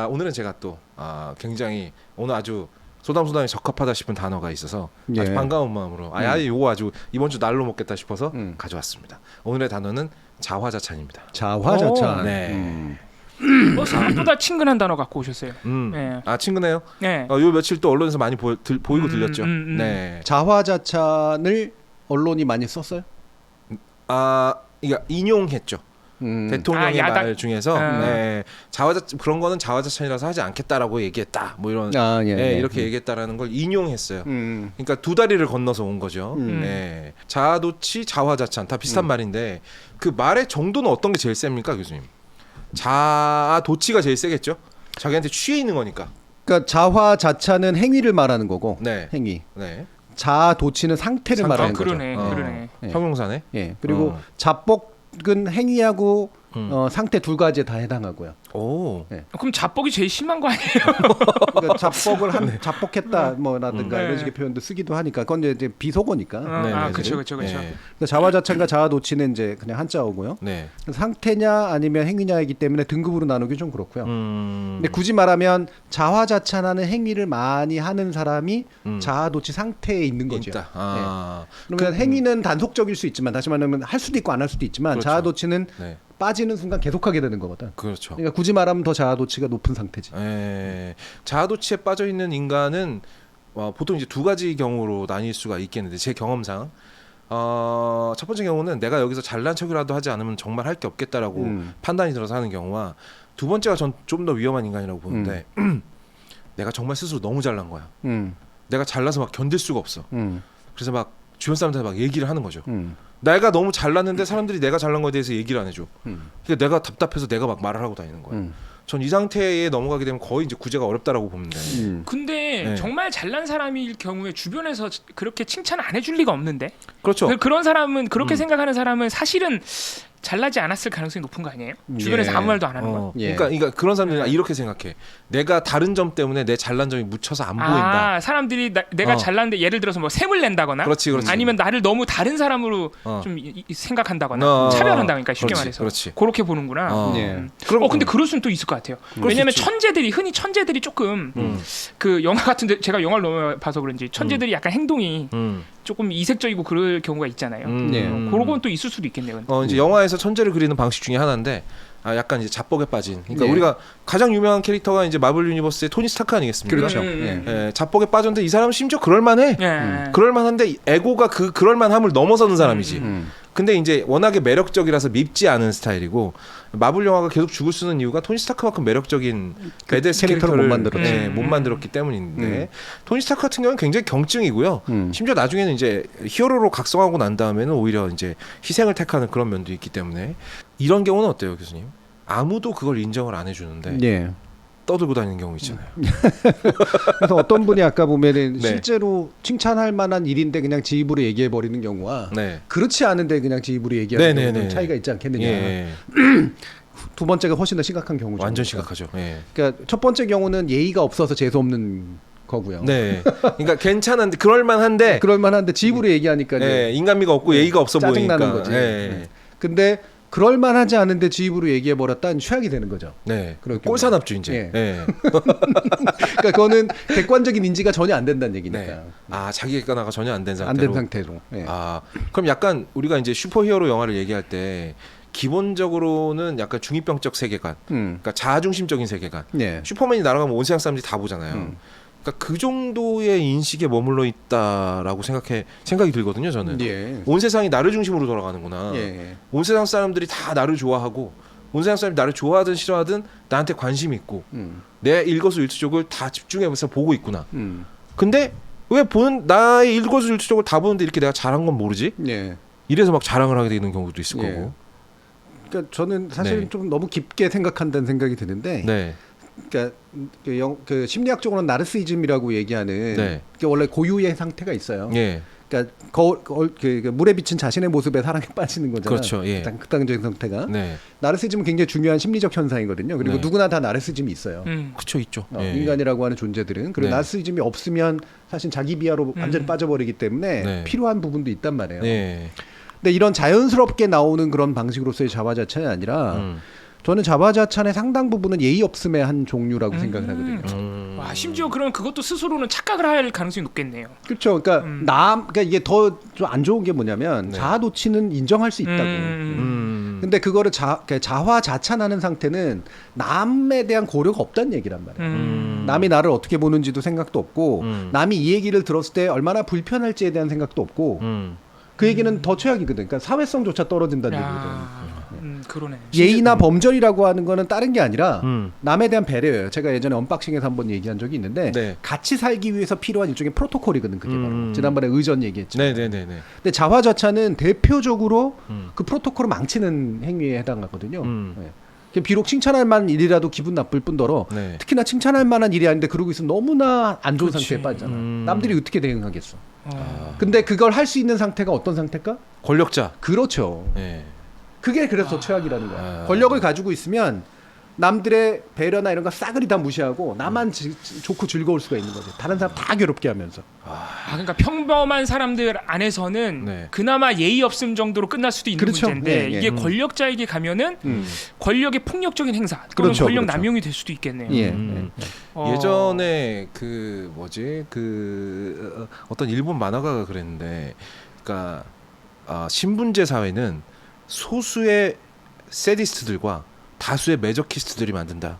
오늘은 제가 또 굉장히 오늘 아주 소담소담에 적합하다 싶은 단어가 있어서 아주 반가운 마음으로 요거 아주 이번 주 날로 먹겠다 싶어서 가져왔습니다. 오늘의 단어는 자화자찬입니다. 자화자찬. 네. 생각보다 친근한 단어 갖고 오셨어요. 네. 친근해요? 네. 요 며칠 또 언론에서 많이 보이고 들렸죠. 네. 자화자찬을 언론이 많이 썼어요? 이게 인용했죠. 대통령의 말 중에서 그런 거는 자화자찬이라서 하지 않겠다라고 얘기했다. 뭐 이런 이렇게 얘기했다라는 걸 인용했어요. 그러니까 두 다리를 건너서 온 거죠. 자아도취, 자화자찬 다 비슷한 말인데 그 말의 정도는 어떤 게 제일 셉니까, 교수님? 자아도취가 제일 세겠죠. 자기한테 취해 있는 거니까. 그러니까 자화자찬은 행위를 말하는 거고 행위. 네. 자아도취는 상태를 말하는 거죠. 그러네. 형용사네. 그리고 자뻑은 행위하고 상태 두 가지에 다 해당하고요. 그럼 자뻑이 제일 심한 거 아니에요? 그러니까 자뻑을 자뻑했다 뭐라든가 이런 식의 표현도 쓰기도 하니까 그건 이제 비속어니까. 그렇죠. 자화자찬과 자아도취는 이제 그냥 한자어고요. 상태냐 아니면 행위냐이기 때문에 등급으로 나누기 좀 그렇고요. 근데 굳이 말하면 자화자찬하는 행위를 많이 하는 사람이 자아도취 상태에 있는 거죠. 그러면 행위는 단속적일 수 있지만 다시 말하면 할 수도 있고 안 할 수도 있지만 그렇죠. 자아도취는 빠지는 순간 계속하게 되는 거거든. 그렇죠. 그러니까 굳이 말하면 더 자아도취가 높은 상태지. 자아도취에 빠져 있는 인간은 보통 이제 두 가지 경우로 나뉠 수가 있겠는데 제 경험상 첫 번째 경우는 내가 여기서 잘난 척이라도 하지 않으면 정말 할 게 없겠다라고 판단이 들어서 하는 경우와 두 번째가 전 좀 더 위험한 인간이라고 보는데 내가 정말 스스로 너무 잘난 거야. 내가 잘나서 막 견딜 수가 없어. 그래서 막 주변 사람들한테 막 얘기를 하는 거죠. 내가 너무 잘났는데 사람들이 내가 잘난 거에 대해서 얘기를 안 해줘. 그러니까 내가 답답해서 내가 막 말을 하고 다니는 거야. 전 이 상태에 넘어가게 되면 거의 이제 구제가 어렵다라고 보는데. 근데 정말 잘난 사람일 경우에 주변에서 그렇게 칭찬 안 해줄 리가 없는데. 그렇죠. 그런 사람은 그렇게 생각하는 사람은 사실은 잘나지 않았을 가능성이 높은 거 아니에요? 주변에서 아무 말도 안 하는 거. 그러니까 그런 사람들은 이렇게 생각해. 내가 다른 점 때문에 내 잘난 점이 묻혀서 안 보인다. 사람들이 내가 잘났는데 예를 들어서 뭐 셈을 낸다거나, 그렇지. 아니면 나를 너무 다른 사람으로 좀 생각한다거나 차별한다니까 쉽게 말해서. 그렇지. 그렇게 보는구나. 근데 그럴 수는 또 있을 것 같아요. 왜냐하면 흔히 천재들이 조금 그 영화 같은데 제가 영화를 너무 봐서 그런지 천재들이 약간 행동이 조금 이색적이고 그럴 경우가 있잖아요. 그런 건 또 있을 수도 있겠네요. 이제 영화에서 천재를 그리는 방식 중에 하나인데 약간 이제 자뻑에 빠진. 그러니까 우리가 가장 유명한 캐릭터가 이제 마블 유니버스의 토니 스타크 아니겠습니까? 그렇죠. 자뻑에 빠졌는데 이 사람은 심지어 그럴만해. 그럴만한데 에고가 그럴만함을 넘어서는 사람이지. 근데 이제 워낙에 매력적이라서 밉지 않은 스타일이고 마블 영화가 계속 죽을 쓰는 이유가 토니 스타크만큼 매력적인 배드스 캐릭터를 못 만들었기 때문인데 토니 스타크 같은 경우는 굉장히 경증이고요. 심지어 나중에는 이제 히어로로 각성하고 난 다음에는 오히려 이제 희생을 택하는 그런 면도 있기 때문에 이런 경우는 어때요, 교수님? 아무도 그걸 인정을 안 해주는데 떠들고 다니는 경우 있잖아요. 그래서 어떤 분이 아까 보면은 실제로 칭찬할 만한 일인데 그냥 지 입으로 얘기해 버리는 경우와 그렇지 않은데 그냥 지 입으로 얘기하는 경우 차이가 있지 않겠느냐. 두 번째가 훨씬 더 심각한 경우죠. 완전 심각하죠. 그러니까 첫 번째 경우는 예의가 없어서 재수 없는 거고요. 그러니까 괜찮은데 그럴만한데 지 입으로 얘기하니까 인간미가 없고 예의가 없어 보이니까 짜증나는 거지. 근데 그럴만하지 않은데 지 입으로 얘기해 버렸다는 최악이 되는 거죠. 꼴사납죠 이제. 그러니까 그거는 객관적인 인지가 전혀 안 된다는 얘기니까. 자기 객관화가 전혀 안 된 상태로. 그럼 약간 우리가 이제 슈퍼히어로 영화를 얘기할 때 기본적으로는 약간 중이병적 세계관, 그러니까 자아중심적인 세계관. 슈퍼맨이 날아가면 온 세상 사람들이 다 보잖아요. 그러니까 그 정도의 인식에 머물러 있다라고 생각이 들거든요. 저는 온 세상이 나를 중심으로 돌아가는구나. 온 세상 사람들이 다 나를 좋아하고 온 세상 사람들이 나를 좋아하든 싫어하든 나한테 관심이 있고 내 일거수일투족을 다 집중해서 보고 있구나. 근데 왜 나의 일거수일투족을 다 보는데 이렇게 내가 잘한 건 모르지? 이래서 막 자랑을 하게 되는 경우도 있을 거고. 그러니까 저는 사실 좀 너무 깊게 생각한다는 생각이 드는데 그러니까 그 심리학적으로는 나르시즘이라고 얘기하는 원래 고유의 상태가 있어요. 그러니까 그 물에 비친 자신의 모습에 사랑에 빠지는 거잖아요. 그렇죠. 가장 극단적인 상태가. 나르시즘은 굉장히 중요한 심리적 현상이거든요. 그리고 누구나 다 나르시즘이 있어요. 그렇죠, 있죠. 인간이라고 하는 존재들은. 그리고 나르시즘이 없으면 사실 자기 비하로 완전히 빠져버리기 때문에 필요한 부분도 있단 말이에요. 근데 이런 자연스럽게 나오는 그런 방식으로서의 자화자찬이 아니라 저는 자화자찬의 상당 부분은 예의 없음의 한 종류라고 생각을 하거든요. 와, 심지어 그러면 그것도 스스로는 착각을 할 가능성이 높겠네요. 그렇죠. 그러니까 그러니까 이게 더 좀 안 좋은 게 뭐냐면 네. 자아도취는 인정할 수 있다고. 근데 그거를 자화자찬하는 상태는 남에 대한 고려가 없다는 얘기란 말이에요. 남이 나를 어떻게 보는지도 생각도 없고 남이 이 얘기를 들었을 때 얼마나 불편할지에 대한 생각도 없고 그 얘기는 더 최악이거든. 그러니까 사회성조차 떨어진다는 얘기거든. 그러네. 예의나 범절이라고 하는 거는 다른 게 아니라 남에 대한 배려예요. 제가 예전에 언박싱에서 한번 얘기한 적이 있는데 네. 같이 살기 위해서 필요한 일종의 프로토콜이거든. 그게 바로 지난번에 의전 얘기했지만. 네네네네. 근데 자화자찬은 대표적으로 그 프로토콜을 망치는 행위에 해당하거든요. 네. 비록 칭찬할 만한 일이라도 기분 나쁠 뿐더러 네. 특히나 칭찬할 만한 일이 아닌데 그러고 있으면 너무나 안 좋은 그치. 상태에 빠지잖아. 남들이 어떻게 대응하겠어. 근데 그걸 할 수 있는 상태가 어떤 상태일까? 권력자. 그렇죠. 네. 그게 그래서 최악이라는 거야. 권력을 가지고 있으면 남들의 배려나 이런 거 싸그리 다 무시하고 나만 좋고 즐거울 수가 있는 거지. 다른 사람 다 괴롭게 하면서. 그러니까 평범한 사람들 안에서는 네. 그나마 예의 없음 정도로 끝날 수도 있는 그렇죠. 문제인데 예, 예. 이게 권력자에게 가면은 권력의 폭력적인 행사, 또는 그렇죠, 권력 그렇죠. 남용이 될 수도 있겠네요. 예. 예전에 그 뭐지 어떤 일본 만화가가 그랬는데, 그러니까 신분제 사회는 소수의 세디스트들과 다수의 매저키스트들이 만든다.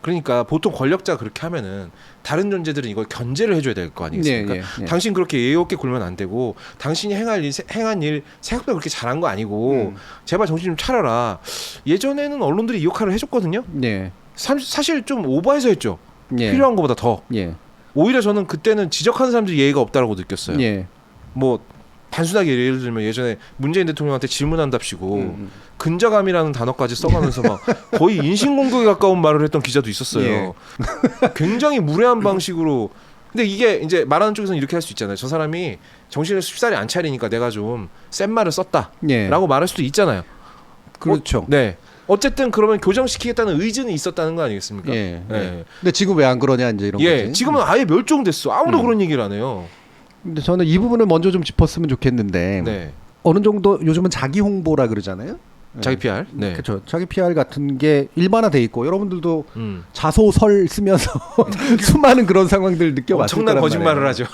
그러니까 보통 권력자가 그렇게 하면은 다른 존재들은 이걸 견제를 해줘야 될 거 아니겠습니까? 예. 당신 그렇게 예의 없게 굴면 안 되고, 당신이 행한 일 생각보다 그렇게 잘한 거 아니고 제발 정신 좀 차려라. 예전에는 언론들이 이 역할을 해줬거든요. 예. 사실 좀 오버해서 했죠. 예. 필요한 것보다 더. 예. 오히려 저는 그때는 지적하는 사람들이 예의가 없다라고 느꼈어요. 예. 뭐 단순하게 예를 들면 예전에 문재인 대통령한테 질문한답시고 근저감이라는 단어까지 써가면서 막 거의 인신공격에 가까운 말을 했던 기자도 있었어요. 예. 굉장히 무례한 방식으로. 근데 이게 이제 말하는 쪽에서는 이렇게 할 수 있잖아요. 저 사람이 정신을 쉽사리 안 차리니까 내가 좀 센 말을 썼다라고 예. 말할 수도 있잖아요. 그렇죠. 네. 어쨌든 그러면 교정시키겠다는 의지는 있었다는 거 아니겠습니까? 예. 예. 근데 지금 왜 안 그러냐 이제 이런 예. 거지. 지금은 아예 멸종됐어. 아무도 그런 얘기를 안 해요. 근데 저는 이 부분을 먼저 좀 짚었으면 좋겠는데 네. 어느 정도 요즘은 자기 홍보라 그러잖아요. 자기 PR. 네. 그렇죠. 자기 PR 같은 게 일반화돼 있고 여러분들도 음. 자소설 쓰면서 수많은 그런 상황들 느껴봤을 엄청난 거란 거짓말을 말이에요. 하죠.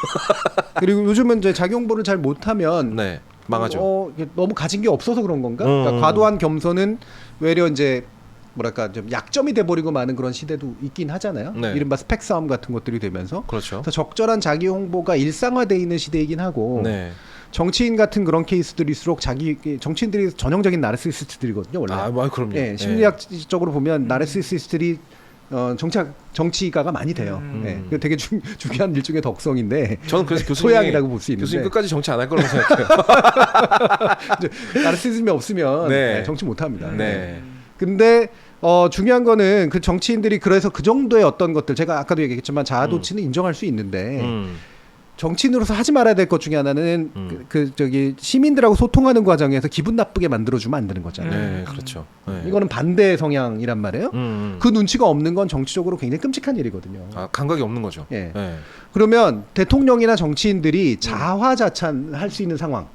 그리고 요즘은 이제 자기 홍보를 잘 못하면 네. 망하죠. 이게 너무 가진 게 없어서 그런 건가? 그러니까 과도한 겸손은 외려 이제 뭐랄까 좀 약점이 돼버리고 마는 그런 시대도 있긴 하잖아요. 네. 이른바 스펙 싸움 같은 것들이 되면서 그렇죠. 그래서 적절한 자기 홍보가 일상화돼 있는 시대이긴 하고 네. 정치인 같은 그런 케이스들일수록 정치인들이 전형적인 나르시시스트들이거든요. 원래. 그럼요. 예, 심리학적으로 보면 나르시시스트들이 정치가가 많이 돼요. 예, 그 되게 중요한 일종의 덕성인데 저는 그래서 교수님 소양이라고 볼 수 있는데 교수님 끝까지 정치 안 할 거라고 생각해요. 나르시즘이 없으면 네. 정치 못 합니다. 네. 근데 중요한 거는 그 정치인들이 그래서 그 정도의 어떤 것들 제가 아까도 얘기했지만 자아도취는 인정할 수 있는데 정치인으로서 하지 말아야 될 것 중에 하나는 저기 시민들하고 소통하는 과정에서 기분 나쁘게 만들어주면 안 되는 거잖아요. 네, 그렇죠. 네. 이거는 반대 성향이란 말이에요. 그 눈치가 없는 건 정치적으로 굉장히 끔찍한 일이거든요. 감각이 없는 거죠. 예. 네. 그러면 대통령이나 정치인들이 자화자찬할 수 있는 상황,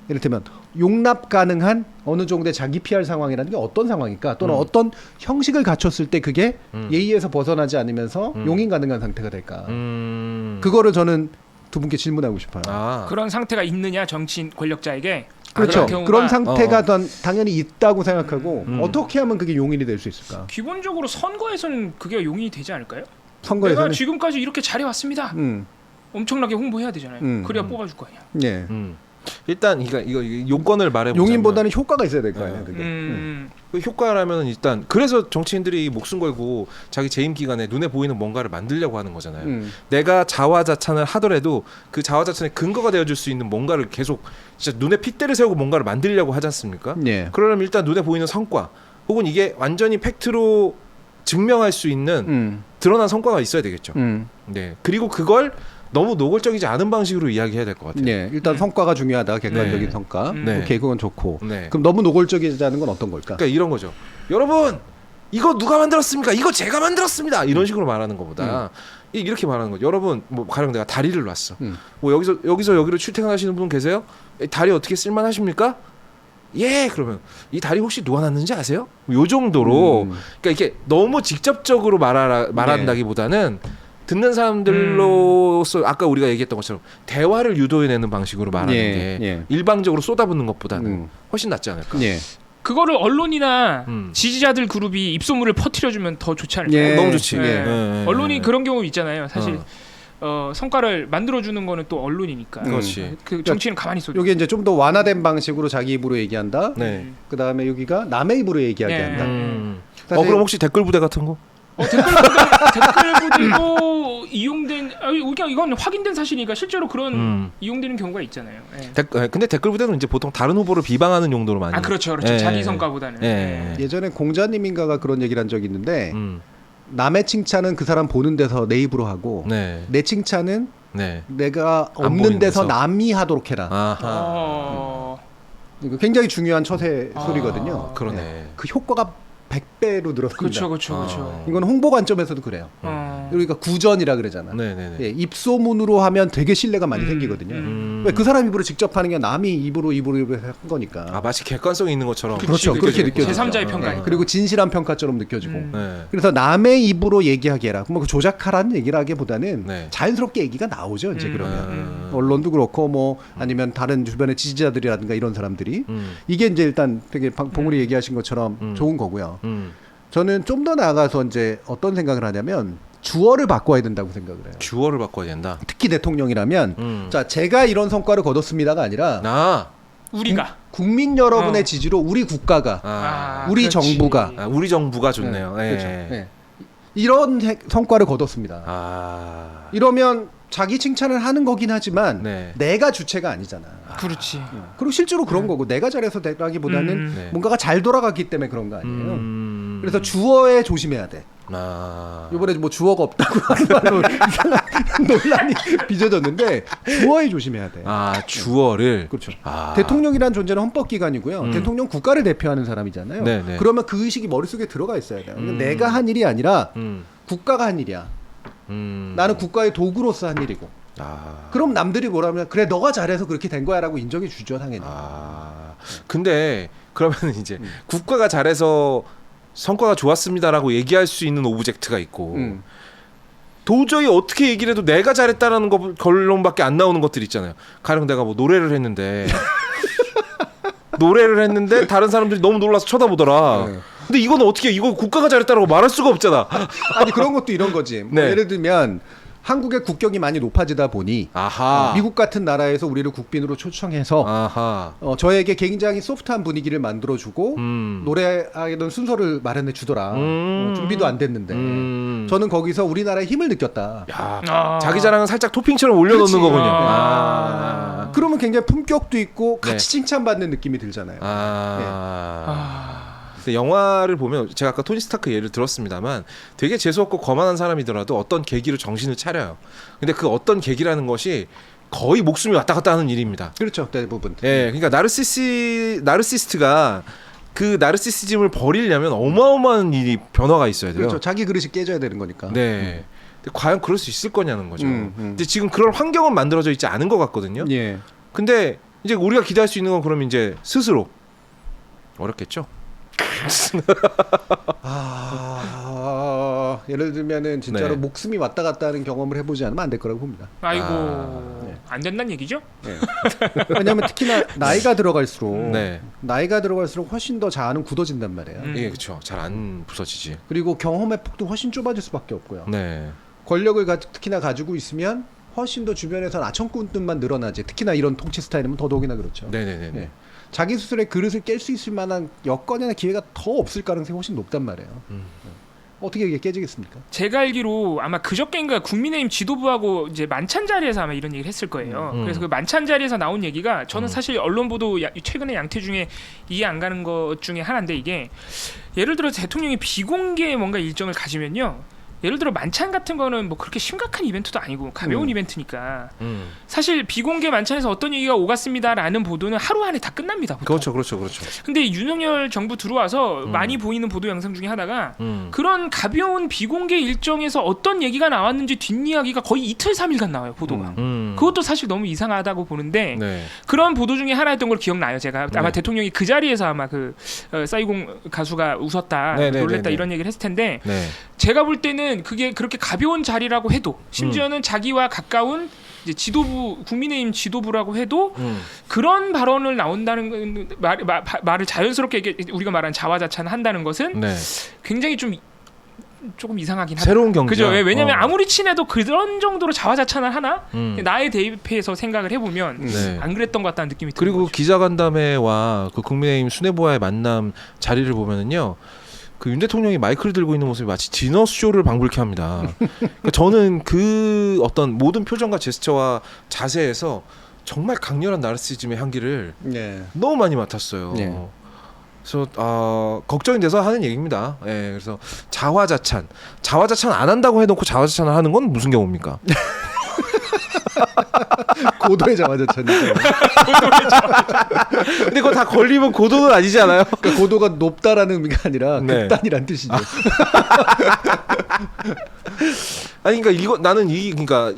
이를테면 용납 가능한 어느 정도의 자기 PR 상황이라는 게 어떤 상황일까? 또는 어떤 형식을 갖췄을 때 그게 예의에서 벗어나지 않으면서 용인 가능한 상태가 될까? 그거를 저는 두 분께 질문하고 싶어요. 그런 상태가 있느냐 정치인 권력자에게. 그렇죠. 그런 그런 상태가 당연히 있다고 생각하고 어떻게 하면 그게 용인이 될 수 있을까? 기본적으로 선거에서는 그게 용인이 되지 않을까요? 선거에서는 내가 지금까지 이렇게 잘해왔습니다. 엄청나게 홍보해야 되잖아요. 그래야 뽑아줄 거 아니야. 네. 일단 이거 요건을 말해보자면 용인보다는 효과가 있어야 될 거 아니에요. 그게. 그 효과라면 일단 그래서 정치인들이 목숨 걸고 자기 재임 기간에 눈에 보이는 뭔가를 만들려고 하는 거잖아요. 내가 자화자찬을 하더라도 그 자화자찬의 근거가 되어줄 수 있는 뭔가를 계속 진짜 눈에 핏대를 세우고 뭔가를 만들려고 하지 않습니까? 예. 그러려면 일단 눈에 보이는 성과 혹은 이게 완전히 팩트로 증명할 수 있는 드러난 성과가 있어야 되겠죠. 네. 그리고 그걸 너무 노골적이지 않은 방식으로 이야기해야 될 것 같아요. 네, 일단 성과가 중요하다. 객관적인 성과. 네. 오케이, 그건 좋고. 네. 그럼 너무 노골적이지 않은 건 어떤 걸까? 그러니까 이런 거죠. 여러분, 이거 누가 만들었습니까? 이거 제가 만들었습니다. 이런 식으로 말하는 것보다 이렇게 말하는 거죠. 여러분, 뭐 가령 내가 다리를 놨어. 뭐 여기서 여기로 출퇴근하시는 분 계세요? 다리 어떻게 쓸만하십니까? 예, 그러면 이 다리 혹시 누가 놨는지 아세요? 요 정도로 그러니까 이게 너무 직접적으로 말한다기보다는 듣는 사람들로서 아까 우리가 얘기했던 것처럼 대화를 유도해내는 방식으로 말하는 게 일방적으로 쏟아붓는 것보다는 훨씬 낫지 않을까? 그거를 언론이나 지지자들 그룹이 입소문을 퍼뜨려주면 더 좋지 않을까요? 너무 좋지. 언론이 그런 경우 있잖아요. 사실 성과를 만들어주는 거는 또 언론이니까. 그렇지. 그 정치는 가만히 있어. 여기 이제 좀 더 완화된 방식으로 자기 입으로 얘기한다. 그 다음에 여기가 남의 입으로 얘기하게 한다. 그럼 혹시 댓글 부대 같은 거? 댓글 부대도 이용된. 우리가 이건 확인된 사실이니까 실제로 그런 이용되는 경우가 있잖아요. 근데 댓글 부대는 이제 보통 다른 후보를 비방하는 용도로 많이. 그렇죠. 자기 성과보다는. 예전에 공자님인가가 그런 얘기를 한 적이 있는데. 남의 칭찬은 그 사람 보는 데서 내 입으로 하고 내 칭찬은 내가 없는 데서 남이 하도록 해라. 이거 굉장히 중요한 처세 소리거든요. 그러네. 그 효과가 100배로 늘었습니다. 그렇죠. 이건 홍보 관점에서도 그래요. 그러니까 구전이라 그러잖아. 입소문으로 하면 되게 신뢰가 많이 생기거든요. 왜 그 사람 입으로 직접 하는 게 남이 입으로 한 거니까. 마치 객관성이 있는 것처럼. 그렇죠. 그렇게 느껴지죠. 제3자의 평가. 그리고 진실한 평가처럼 느껴지고. 그래서 남의 입으로 얘기하게 해라. 뭐 조작하라는 얘기를 하기보다는 자연스럽게 얘기가 나오죠. 이제 그러면 언론도 그렇고 뭐 아니면 다른 주변의 지지자들이라든가 이런 사람들이 이게 이제 일단 되게 봉우리 얘기하신 것처럼 좋은 거고요. 저는 좀 더 나아가서 이제 어떤 생각을 하냐면 주어를 바꿔야 된다고 생각을 해요. 주어를 바꿔야 된다. 특히 대통령이라면 자 제가 이런 성과를 거뒀습니다가 아니라 우리가 국민 여러분의 지지로 우리 국가가 우리 정부가 우리 정부가 좋네요. 그렇죠. 이런 성과를 거뒀습니다. 이러면 자기 칭찬을 하는 거긴 하지만 내가 주체가 아니잖아. 그렇지. 그리고 실제로 그런 거고 내가 잘해서 되라기보다는 뭔가가 잘 돌아갔기 때문에 그런 거 아니에요. 그래서 주어에 조심해야 돼. 이번에 뭐 주어가 없다고 하는 논란이 빚어졌는데 주어에 조심해야 돼. 주어를. 그렇죠. 대통령이란 존재는 헌법기관이고요. 대통령 국가를 대표하는 사람이잖아요. 그러면 그 의식이 머릿속에 들어가 있어야 돼요. 내가 한 일이 아니라 국가가 한 일이야. 나는 국가의 도구로서 한 일이고. 그럼 남들이 뭐라면 그래 너가 잘해서 그렇게 된 거야라고 인정해 주죠 당연히. 근데 그러면 이제 국가가 잘해서 성과가 좋았습니다라고 얘기할 수 있는 오브젝트가 있고 도저히 어떻게 얘기를 해도 내가 잘했다라는 결론밖에 안 나오는 것들 있잖아요. 가령 내가 뭐 노래를 했는데 다른 사람들이 너무 놀라서 쳐다보더라. 근데 이건 어떻게 이거 국가가 잘했다라고 말할 수가 없잖아. 아니 그런 것도 이런 거지. 뭐 예를 들면 한국의 국격이 많이 높아지다 보니 미국 같은 나라에서 우리를 국빈으로 초청해서 저에게 굉장히 소프트한 분위기를 만들어주고 노래하던 순서를 마련해 주더라. 준비도 안 됐는데 저는 거기서 우리나라의 힘을 느꼈다. 자기 자랑은 살짝 토핑처럼 올려놓는 거군요. 그러면 굉장히 품격도 있고 같이 칭찬받는 느낌이 들잖아요. 영화를 보면 제가 아까 토니 스타크 예를 들었습니다만 되게 재수없고 거만한 사람이더라도 어떤 계기로 정신을 차려요. 근데 그 어떤 계기라는 것이 거의 목숨이 왔다 갔다 하는 일입니다. 그렇죠. 대부분. 그러니까 나르시스트가 그 나르시시즘을 버리려면 어마어마한 일이 변화가 있어야 돼요. 그렇죠. 자기 그릇이 깨져야 되는 거니까. 근데 과연 그럴 수 있을 거냐는 거죠. 근데 지금 그런 환경은 만들어져 있지 않은 것 같거든요. 근데 이제 우리가 기대할 수 있는 건 그러면 이제 스스로 어렵겠죠. 예를 들면은 진짜로 목숨이 왔다 갔다 하는 경험을 해보지 않으면 안 될 거라고 봅니다. 안 된다는 얘기죠? 왜냐하면 특히나 나이가 들어갈수록 훨씬 더 자아는 굳어진단 말이에요. 그렇죠. 잘 안 부서지지. 그리고 경험의 폭도 훨씬 좁아질 수밖에 없고요. 권력을 특히나 가지고 있으면 훨씬 더 주변에서 나천꾼들만 늘어나지. 특히나 이런 통치 스타일이면 더더욱이나 그렇죠. 자기 스스로의 그릇을 깰 수 있을 만한 여건이나 기회가 더 없을 가능성이 훨씬 높단 말이에요. 어떻게 이게 깨지겠습니까? 제가 알기로 아마 그저께인가 국민의힘 지도부하고 이제 만찬 자리에서 아마 이런 얘기를 했을 거예요. 그래서 그 만찬 자리에서 나온 얘기가 저는 사실 언론 보도 최근에 양태 중에 이해 안 가는 것 중에 하나인데 이게 예를 들어 대통령이 비공개 뭔가 일정을 가지면요. 예를 들어 만찬 같은 거는 뭐 그렇게 심각한 이벤트도 아니고 가벼운 이벤트니까 사실 비공개 만찬에서 어떤 얘기가 오갔습니다라는 보도는 하루 안에 다 끝납니다. 보통. 그렇죠. 근데 윤석열 정부 들어와서 많이 보이는 보도 영상 중에 하나가 그런 가벼운 비공개 일정에서 어떤 얘기가 나왔는지 뒷이야기가 거의 이틀 3일간 나와요. 보도가. 그것도 사실 너무 이상하다고 보는데 네. 그런 보도 중에 하나였던 걸 기억나요. 제가 아마 대통령이 그 자리에서 아마 그 싸이공 가수가 웃었다, 놀랬다 이런 얘기를 했을 텐데 제가 볼 때는 그게 그렇게 가벼운 자리라고 해도 심지어는 자기와 가까운 이제 지도부 국민의힘 지도부라고 해도 그런 발언을 나온다는 말을 자연스럽게 우리가 말하는 자화자찬한다는 것은 굉장히 조금 이상하긴 하죠. 새로운 경기죠. 그죠? 왜냐면 아무리 친해도 그런 정도로 자화자찬을 하나 나에 대입해서 생각을 해보면 안 그랬던 것 같다는 느낌이 들어요. 그리고 기자간담회와 그 국민의힘 수뇌부와의 만남 자리를 보면은요. 그 윤 대통령이 마이크를 들고 있는 모습이 마치 디너 쇼를 방불케 합니다. 그러니까 저는 그 어떤 모든 표정과 제스처와 자세에서 정말 강렬한 나르시즘의 향기를 너무 많이 맡았어요. 그래서 걱정이 돼서 하는 얘기입니다. 그래서 자화자찬 안 한다고 해놓고 자화자찬을 하는 건 무슨 경우입니까? 고도의 자화자찬이죠. 근데 그거 다 걸리면 고도는 아니지 않아요? 그러니까 고도가 높다라는 의미가 아니라 극단이란 뜻이죠. 아니 그러니까 나는 그러니까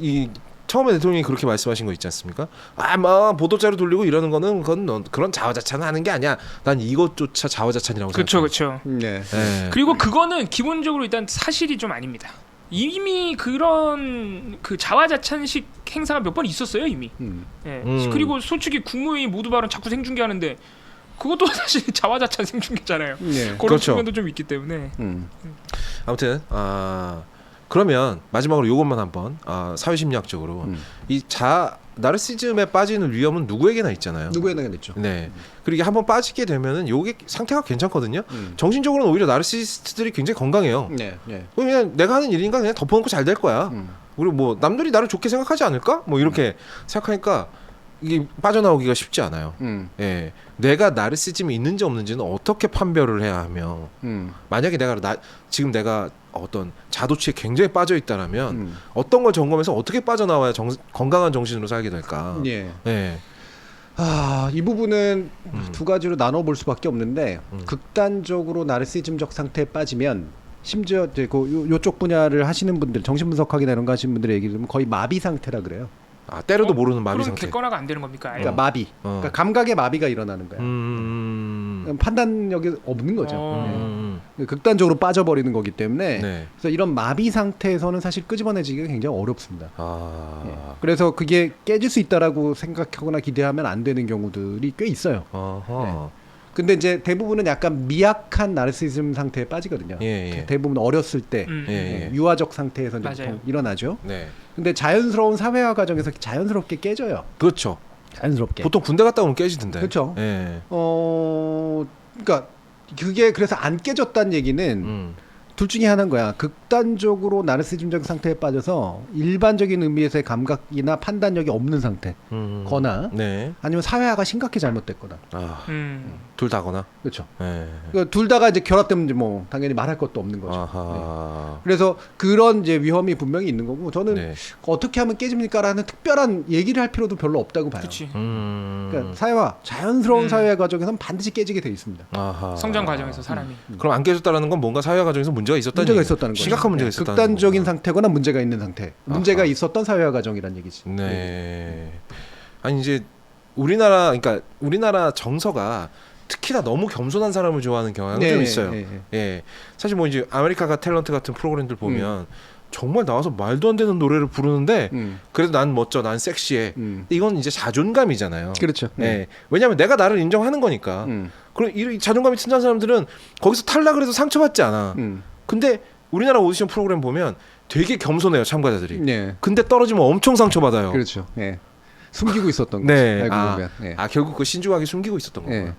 처음에 대통령이 그렇게 말씀하신 거 있지 않습니까? 막 보도자료 돌리고 이러는 거는 그런 자화자찬을 하는 게 아니야. 난 이것조차 자화자찬이라고 생각해요. 그렇죠. 그리고 그거는 기본적으로 일단 사실이 좀 아닙니다. 이미 그런 그 자화자찬식 행사가 몇 번 있었어요 이미. 그리고 솔직히 국무회의 모두 발언 자꾸 생중계하는데 그것도 사실 자화자찬 생중계잖아요. 그런 그렇죠. 측면도 좀 있기 때문에. 아무튼 그러면 마지막으로 이것만 한번 사회심리학적으로 이 나르시즘에 빠지는 위험은 누구에게나 있잖아요. 누구에게나 있죠. 네. 그리고 이게 한번 빠지게 되면은 요게 상태가 괜찮거든요. 정신적으로는 오히려 나르시스트들이 굉장히 건강해요. 그냥 내가 하는 일인가 그냥 덮어놓고 잘 될 거야. 그리고 뭐 남들이 나를 좋게 생각하지 않을까? 뭐 이렇게 생각하니까 이게 빠져나오기가 쉽지 않아요. 내가 나르시즘이 있는지 없는지는 어떻게 판별을 해야 하며 만약에 지금 내가 어떤 자도취에 굉장히 빠져 있다라면 어떤 걸 점검해서 어떻게 빠져나와야 건강한 정신으로 살게 될까? 이 부분은 두 가지로 나눠볼 수밖에 없는데 극단적으로 나르시즘적 상태에 빠지면 심지어 이제 요쪽 분야를 하시는 분들 정신분석학이나 이런 거 하시는 분들의 얘기를 들으면 거의 마비 상태라 그래요. 때려도 모르는 마비 그럼 상태. 객관화가 안 되는 겁니까? 그러니까 마비. 그러니까 감각의 마비가 일어나는 거야. 판단력이 없는 거죠. 극단적으로 빠져버리는 거기 때문에 그래서 이런 마비 상태에서는 사실 끄집어내지기가 굉장히 어렵습니다. 그래서 그게 깨질 수 있다라고 생각하거나 기대하면 안 되는 경우들이 꽤 있어요. 근데 이제 대부분은 약간 미약한 나르시즘 상태에 빠지거든요. 대부분 어렸을 때 유아적 상태에서 이제 일어나죠. 근데 자연스러운 사회화 과정에서 자연스럽게 깨져요. 그렇죠. 자연스럽게. 보통 군대 갔다 오면 깨지던데. 그렇죠. 그러니까 그게 그래서 안 깨졌다는 얘기는 둘 중에 하나인 거야. 극단적으로 나르시즘적 상태에 빠져서 일반적인 의미에서의 감각이나 판단력이 없는 상태거나 아니면 사회화가 심각히 잘못됐거나. 둘 다거나. 그렇죠. 그러니까 둘 다가 이제 결합되면 이제 뭐 당연히 말할 것도 없는 거죠. 그래서 그런 이제 위험이 분명히 있는 거고 저는 어떻게 하면 깨집니까라는 특별한 얘기를 할 필요도 별로 없다고 봐요. 그러니까 사회화, 자연스러운 사회화 과정에서는 반드시 깨지게 돼 있습니다. 성장 과정에서 사람이. 그럼 안 깨졌다라는 건 뭔가 사회화 과정에서 문제가 있었다는 거죠. 심각한 문제가 있었다는 극단적인 거구나. 상태거나 문제가 있는 상태. 문제가 있었던 사회화 과정이란 얘기지. 아니 이제 우리나라 정서가 특히나 너무 겸손한 사람을 좋아하는 경향이 좀 있어요. 사실 뭐 이제 아메리카가 탤런트 같은 프로그램들 보면 정말 나와서 말도 안 되는 노래를 부르는데 그래도 난 멋져, 난 섹시해. 이건 이제 자존감이잖아요. 그렇죠. 왜냐하면 내가 나를 인정하는 거니까. 그럼 이 자존감이 튼튼한 사람들은 거기서 탈락을 해도 상처받지 않아. 근데 우리나라 오디션 프로그램 보면 되게 겸손해요, 참가자들이. 근데 떨어지면 엄청 상처받아요. 그렇죠. 숨기고 있었던 거죠. 결국 그 신중하게 숨기고 있었던 거구나.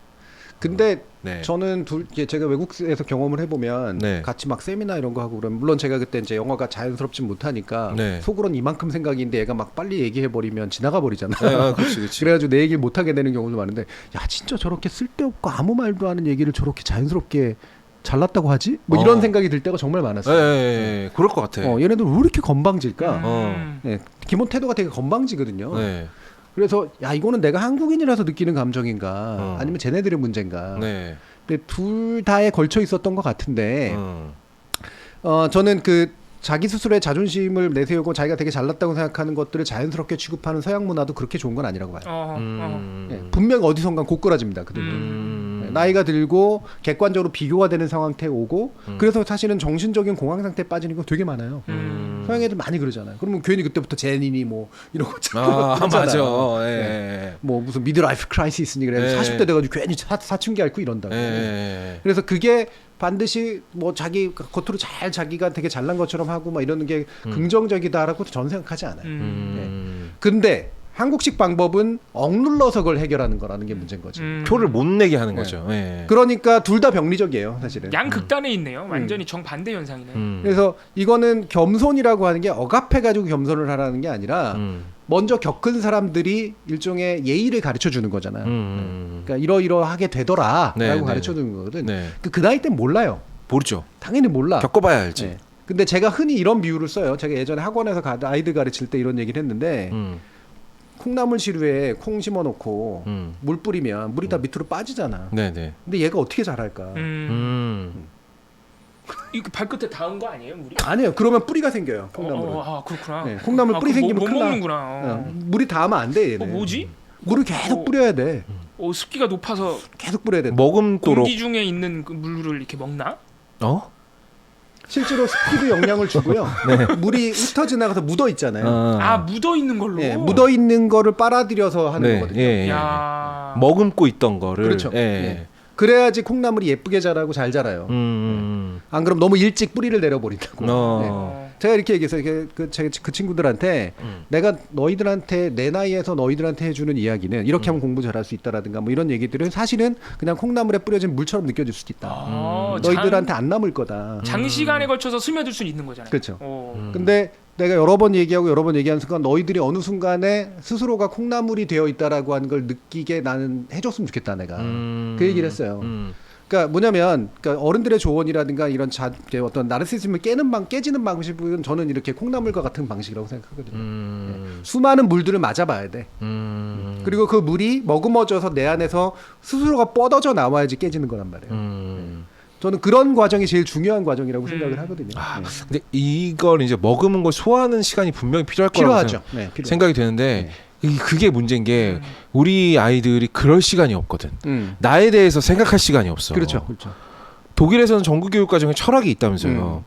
근데 저는 제가 외국에서 경험을 해보면 같이 막 세미나 이런 거 하고 그러면 물론 제가 그때 이제 영어가 자연스럽지 못하니까 속으로는 이만큼 생각인데 얘가 막 빨리 얘기해버리면 지나가 버리잖아. 그렇지. 그래가지고 내 얘기를 못하게 되는 경우도 많은데 야 진짜 저렇게 쓸데없고 아무 말도 하는 얘기를 저렇게 자연스럽게 잘났다고 하지? 뭐 이런 생각이 들 때가 정말 많았어요. 네. 그럴 것 같아. 얘네들 왜 이렇게 건방질까? 네, 기본 태도가 되게 건방지거든요. 네. 그래서 야 이거는 내가 한국인이라서 느끼는 감정인가 아니면 쟤네들의 문제인가. 네. 근데 둘 다에 걸쳐 있었던 것 같은데 저는 그 자기 스스로의 자존심을 내세우고 자기가 되게 잘났다고 생각하는 것들을 자연스럽게 취급하는 서양 문화도 그렇게 좋은 건 아니라고 봐요. 네, 분명 어디선가 고꾸라집니다. 그들은 나이가 들고 객관적으로 비교가 되는 상황에 오고 그래서 사실은 정신적인 공황 상태에 빠지는 거 되게 많아요. 서양 애들 많이 그러잖아요. 그러면 괜히 그때부터 제니니 뭐 이런 거 맞아. 네. 뭐 무슨 미드라이프 크라이시스니 그래 40대 돼가지고 괜히 사춘기 앓고 이런다고. 그래서 그게 반드시 뭐 자기 겉으로 잘 자기가 되게 잘난 것처럼 하고 막 이러는 게 긍정적이다라고 전 생각하지 않아요. 근데 한국식 방법은 억눌러서 그걸 해결하는 거라는 게 문제인 거죠. 표를 못 내게 하는 거죠. 그러니까 둘 다 병리적이에요, 사실은. 양극단에 있네요. 완전히 정반대 현상이네. 그래서 이거는 겸손이라고 하는 게 억압해가지고 겸손을 하라는 게 아니라 먼저 겪은 사람들이 일종의 예의를 가르쳐 주는 거잖아요. 그러니까 이러이러하게 되더라라고 가르쳐 주는 거거든. 그 나이 땐 몰라요. 모르죠. 당연히 몰라. 겪어봐야 알지. 근데 제가 흔히 이런 비유를 써요. 제가 예전에 학원에서 아이들 가르칠 때 이런 얘기를 했는데 콩나물 시루에 콩 심어놓고 물 뿌리면 물이 다 밑으로 빠지잖아. 네네. 근데 얘가 어떻게 자랄까? 이 발끝에 닿은 거 아니에요, 물이? 아니에요. 그러면 뿌리가 생겨요. 콩나물은. 그렇구나. 네, 콩나물 뿌리 생기면 못 큰일 나. 먹는구나. 물이 닿으면 안 돼. 얘는. 뭐지? 물을 계속 뿌려야 돼. 습기가 높아서 계속 뿌려야 돼. 머금도록. 공기 중에 있는 그 물을 이렇게 먹나? 실제로 습기도 영향을 주고요. 물이 흩어 지나가서 묻어 있잖아요. 묻어 있는 걸로. 네, 묻어 있는 거를 빨아들여서 하는 거거든요. 머금고 있던 거를. 그렇죠. 그래야지 콩나물이 예쁘게 자라고 잘 자라요. 안 그럼 너무 일찍 뿌리를 내려버린다고. 제가 이렇게 얘기했어요. 그 친구들한테 내가 너희들한테 내 나이에서 너희들한테 해주는 이야기는 이렇게 하면 공부 잘할 수 있다라든가 뭐 이런 얘기들은 사실은 그냥 콩나물에 뿌려진 물처럼 느껴질 수도 있다. 너희들한테 안 남을 거다. 장시간에 걸쳐서 스며들 수는 있는 거잖아요. 그렇죠. 근데 내가 여러 번 얘기하고 여러 번 얘기하는 순간 너희들이 어느 순간에 스스로가 콩나물이 되어 있다라고 하는 걸 느끼게 나는 해줬으면 좋겠다 내가 그 얘기를 했어요. 그러니까 뭐냐면 어른들의 조언이라든가 이런 어떤 나르시즘을 깨지는 방식은 저는 이렇게 콩나물과 같은 방식이라고 생각하거든요. 수많은 물들을 맞아봐야 돼. 그리고 그 물이 머금어져서 내 안에서 스스로가 뻗어져 나와야지 깨지는 거란 말이에요. 저는 그런 과정이 제일 중요한 과정이라고 생각을 하거든요. 근데 이걸 이제 머금은 걸 소화하는 시간이 분명히 필요할 거라고 생각이 되는데 그게 문제인 게 우리 아이들이 그럴 시간이 없거든. 나에 대해서 생각할 시간이 없어. 그렇죠. 독일에서는 정규 교육 과정에 철학이 있다면서요.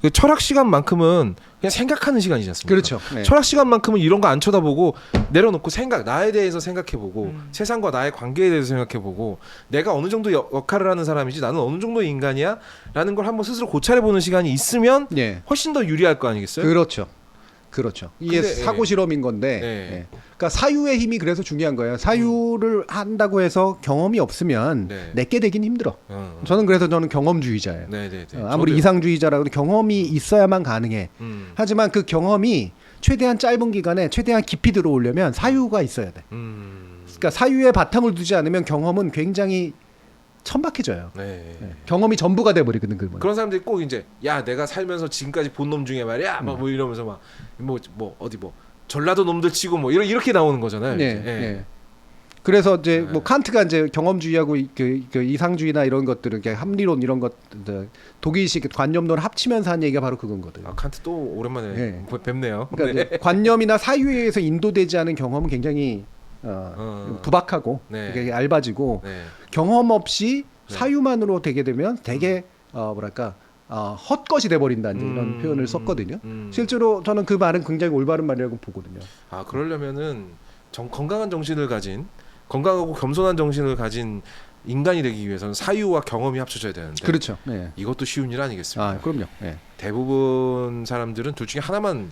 그 철학 시간만큼은 그냥 생각하는 시간이지 않습니까? 그렇죠. 철학 시간만큼은 이런 거 안 쳐다보고 내려놓고 나에 대해서 생각해보고 세상과 나의 관계에 대해서 생각해보고 내가 어느 정도 역할을 하는 사람이지 나는 어느 정도의 인간이야? 라는 걸 한번 스스로 고찰해보는 시간이 있으면 훨씬 더 유리할 거 아니겠어요? 그렇죠. 이게 사고 실험인 건데, 그러니까 사유의 힘이 그래서 중요한 거예요. 사유를 한다고 해서 경험이 없으면 내게 되긴 힘들어. 저는 경험주의자예요. 아무리 저도요. 이상주의자라도 경험이 있어야만 가능해. 하지만 그 경험이 최대한 짧은 기간에 최대한 깊이 들어오려면 사유가 있어야 돼. 그러니까 사유에 바탕을 두지 않으면 경험은 굉장히 천박해져요. 경험이 전부가 돼버리거든. 그런 사람들이 꼭 이제 내가 살면서 지금까지 본 놈 중에 말이야 뭐 이러면서 어디 전라도 놈들 치고 뭐 이렇게 나오는 거잖아요. 그래서 이제 뭐 칸트가 이제 경험주의하고 그 이상주의나 이런 것들은 합리론 이런 것 독일식 관념론을 합치면서 한 얘기가 바로 그건거든. 칸트 또 오랜만에 뵙네요. 그러니까 관념이나 사유에 의해서 인도되지 않은 경험은 굉장히 부박하고 되게 얇아지고 경험 없이 사유만으로 되게 되면 되게 헛것이 돼버린다 이런 표현을 썼거든요. 실제로 저는 그 말은 굉장히 올바른 말이라고 보거든요. 그러려면은 건강한 정신을 가진 건강하고 겸손한 정신을 가진 인간이 되기 위해서는 사유와 경험이 합쳐져야 되는데 그렇죠. 이것도 쉬운 일 아니겠습니까? 그럼요. 대부분 사람들은 둘 중에 하나만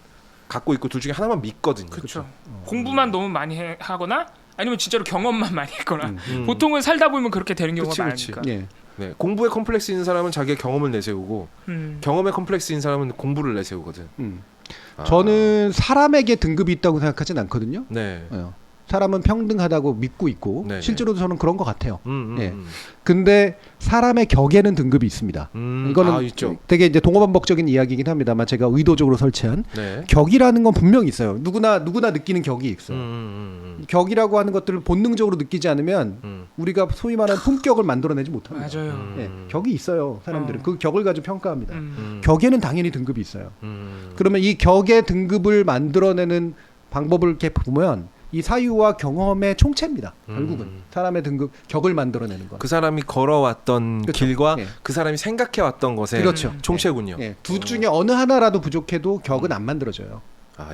갖고 있고 둘 중에 하나만 믿거든요. 그렇죠. 공부만 너무 많이 하거나 아니면 진짜로 경험만 많이 했거나 보통은 살다 보면 그렇게 되는 경우가 많으니까. 공부에 컴플렉스 있는 사람은 자기의 경험을 내세우고 경험에 컴플렉스 있는 사람은 공부를 내세우거든. 저는 사람에게 등급이 있다고 생각하진 않거든요. 사람은 평등하다고 믿고 있고 네네. 실제로도 저는 그런 것 같아요. 예. 근데 사람의 격에는 등급이 있습니다. 이거는 있죠. 되게 이제 동어반복적인 이야기이긴 합니다만 제가 의도적으로 설치한 네. 격이라는 건 분명히 있어요. 누구나 느끼는 격이 있어요. 격이라고 하는 것들을 본능적으로 느끼지 않으면 우리가 소위 말하는 품격을 만들어내지 못합니다. 맞아요. 예, 격이 있어요. 사람들은 그 격을 가지고 평가합니다. 격에는 당연히 등급이 있어요. 그러면 이 격의 등급을 만들어내는 방법을 이렇게 보면 이 사유와 경험의 총체입니다. 결국은 사람의 등급 격을 만들어내는 거. 그 사람이 걸어왔던 그렇죠. 길과 예. 그 사람이 생각해왔던 것의 그렇죠. 총체군요. 예. 둘 중에 어느 하나라도 부족해도 격은 안 만들어져요.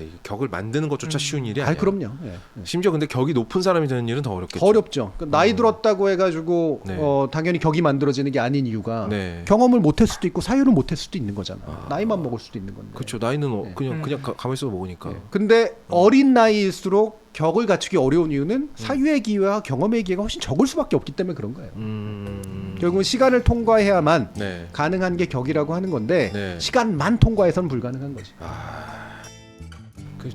이 격을 만드는 것조차 쉬운 일이 아니에요. 그럼요. 예. 심지어 근데 격이 높은 사람이 되는 일은 더 어렵겠죠. 더 어렵죠. 나이 들었다고 해가지고 네. 당연히 격이 만들어지는 게 아닌 이유가 네. 경험을 못할 수도 있고 사유를 못할 수도 있는 거잖아. 나이만 먹을 수도 있는 건데. 그렇죠. 나이는 그냥 가만히 있어 먹으니까. 근데 어린 나이일수록 격을 갖추기 어려운 이유는 사유의 기회와 경험의 기회가 훨씬 적을 수밖에 없기 때문에 그런 거예요. 결국은 시간을 통과해야만 네. 가능한 게 격이라고 하는 건데 네. 시간만 통과해서는 불가능한 거지.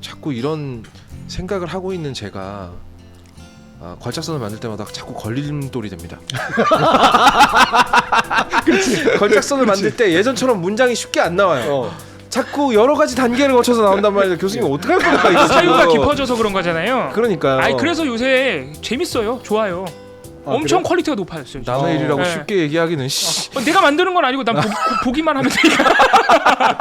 자꾸 이런 생각을 하고 있는 제가 걸작선을 만들 때마다 자꾸 걸림돌이 됩니다. 걸작선을 만들 때 예전처럼 문장이 쉽게 안 나와요. 자꾸 여러 가지 단계를 거쳐서 나온단 말이에요. 교수님 어떻게 할 겁니까 이거? 사유가 깊어져서 그런 거잖아요. 그러니까요. 그래서 요새 재밌어요. 좋아요. 엄청 그래? 퀄리티가 높아졌어요. 남의 일이라고 네. 쉽게 얘기하기는 내가 만드는 건 아니고 난 보기만 하면 되니까.